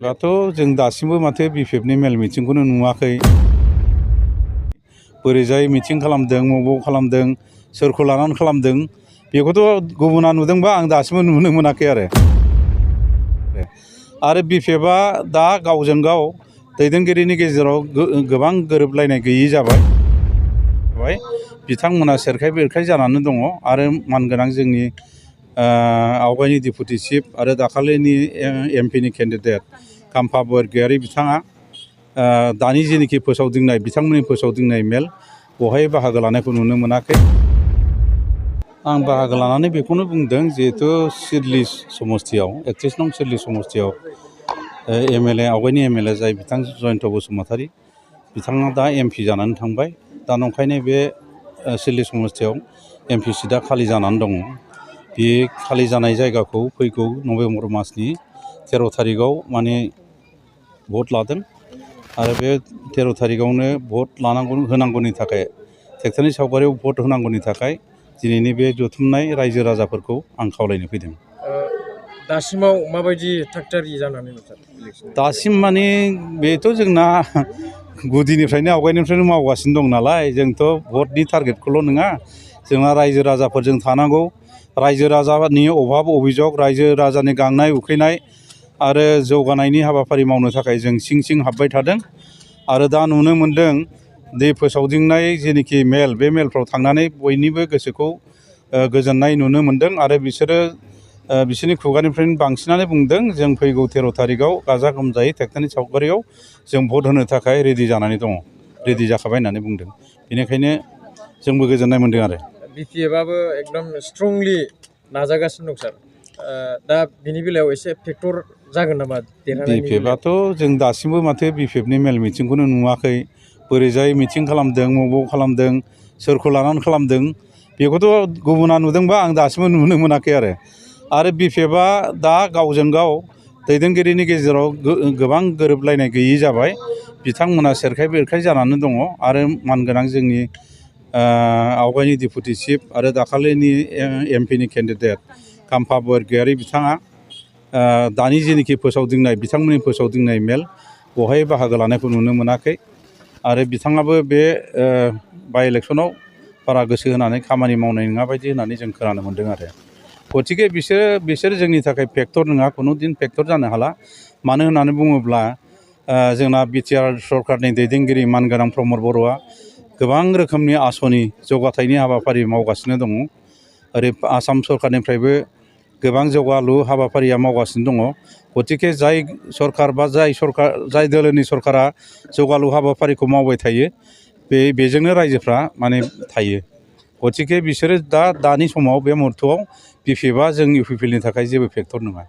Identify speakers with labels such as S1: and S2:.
S1: दाथ' जों दासिमबो माथो बिपिएफनि मेल मिटिंखौनो नुवाखै। बोरैजाय मिटिं खालामदों, मबाव खालामदों, सोरखौ लानानै खालामदों बेखौथ' गुबुना नुदोंबा आं दासिमबो नुनो मोनाखै आरो बिपिएफआ दा गावजों गाव दैदेनगिरिनि गेजेराव गोबां गोरोबलायनाय गैयि जाबाय। बिथांमोना सेरखाय बेरखाय जानानै दङ आरो मानगोनां जोंनि आवगायनि डेपुटि चिफ आरो दाखालिनि एमपिनि केन्डिडेट काम्फा बरगयारी बिथाङा दानि जेनोखि फोसावदिंनाय बिथांमोननि फोसावदिंनाय मेल बेवहाय बाहागो लानायखौ नुनो मोनाखै। आं बाहागो लानानै बेखौनो बुंदों जिहेथु सिडली समस्तियाव 31 नं सिडली समस्तियाव एमएलए आवगायनि एमएलए जाय बिथां जयन्त बसुमतारी बिथाङा दा एमपि जानानै थांबाय। दा नंखायनो बे सिडली समस्तियाव एमपि सिटआ खालि जानानै दङ। बे खालि जानाय जायगाखौ फैगौ नभेम्बर मासनि 13 तारिखआव माने भट लादों आरो बे 13 तारिखआवनो भट होनांगौनि थाखाय ट्रेक्टरनि सावगारियाव भट होनांगौनि थाखाय दिनैनि बे जथुमनाय रायजो राजाफोरखौ आं खावलायनो फैदों।
S2: दासिमाव माबायदि थागथियारि जानानै दं सार?
S1: दासिम माने बेथ' जोंना गुदिनिफ्रायनो आवगायनिफ्रायनो मावगासिनो दं नालाय जोंथ' भटनि टारगेटखौल' नङा जोंना रायजो राजाफोरजों थानांगौ। रायजो राजानि अभाब अभिजग, रायजो राजानि गांनाय उखैनाय आरो जौगानायनि हाबाफारि मावनो थाखाय जों सिं सिं हाबबाय थादों आरो दा नुनो मोन्दों दै फोसावदिंनाय जेनोखि मेल बे मेलफ्राव थांनानै बयनिबो गोसोखौ गोजोननाय नुनो मोन्दों आरो बिसोरनि खुगानिफ्रायनो बांसिनानो बुंदों जों फैगौ 13 तारिखआव गाजा गोमजायै ट्रेक्टरनि सावगारियाव जों भट होनो थाखाय रेडि जानानै दङ, रेडि जाखाबाय होननानै बुंदों। बेनिखायनो जोंबो गोजोननाय मोन्दों आरो।
S2: बिपिएफआबो एकदम स्ट्रंलि नाजागासिनो दं सार। दा बिनि बेलायाव एसे फेक्टर जागोन नामा?
S1: बिपिएफआथ' जों दासिमबो माथो बिपिएफनि मेल मिटिंखौनो नुवाखै। बोरैजाय मिटिं खालामदों, मबाव खालामदों, सोरखौ लानानै खालामदों बेखौथ' गुबुना नुदोंबा आं दासिमबो नुनो मोनाखै आरो बिपिएफआ दा गावजों गाव दैदेनगिरिनि गेजेराव गोबां गोरोबलायनाय गैयि जाबाय। बिथांमोना सेरखाय बेरखाय जानानै दङ आरो मानगोनां जोंनि आवगायनि डेपुटि चिफ आरो दाखालिनि एमपिनि केन्डिडेट काम्फा बरगयारी बिथाङा दानि जेनोखि फोसावदिंनाय बिथांमोननि फोसावदिंनाय मेल बेवहाय बाहागो लानायखौ नुनो मोनाखै आरो बिथाङाबो बे बाइ इलेक्सनाव बारा गोसो होनानै खामानि मावनाय नङा बायदि होननानै जों खोनानो मोन्दों आरो। गतिके बिसोर जोंनि थाखाय फेक्टर नङा, खुनु दिन फेक्टर जानो हाला। मानो होननानै बुङोब्ला जोंना बिटिआर सरकारनि दैदेनगिरि मानगोनां प्रमद बर'आ गोबां रोखोमनि आसनि जौगाथायनि हाबाफारि मावगासिनो दङ। ओरै आसाम सरकारनिफ्रायबो गोबां जौगालु हाबाफारिया मावगासिनो दङ। गतिके जाय सरकार बा जाय दोलोनि सरकारा जौगालु हाबाफारिखौ मावबाय थायो बेजोंनो रायजोफ्रा माने थायो। गतिके बिसोरो दानि समाव बे मुहुर्तआव बिपिएफआ जों इउपिपिएलनि थाखाय जेबो फेक्टर नङा।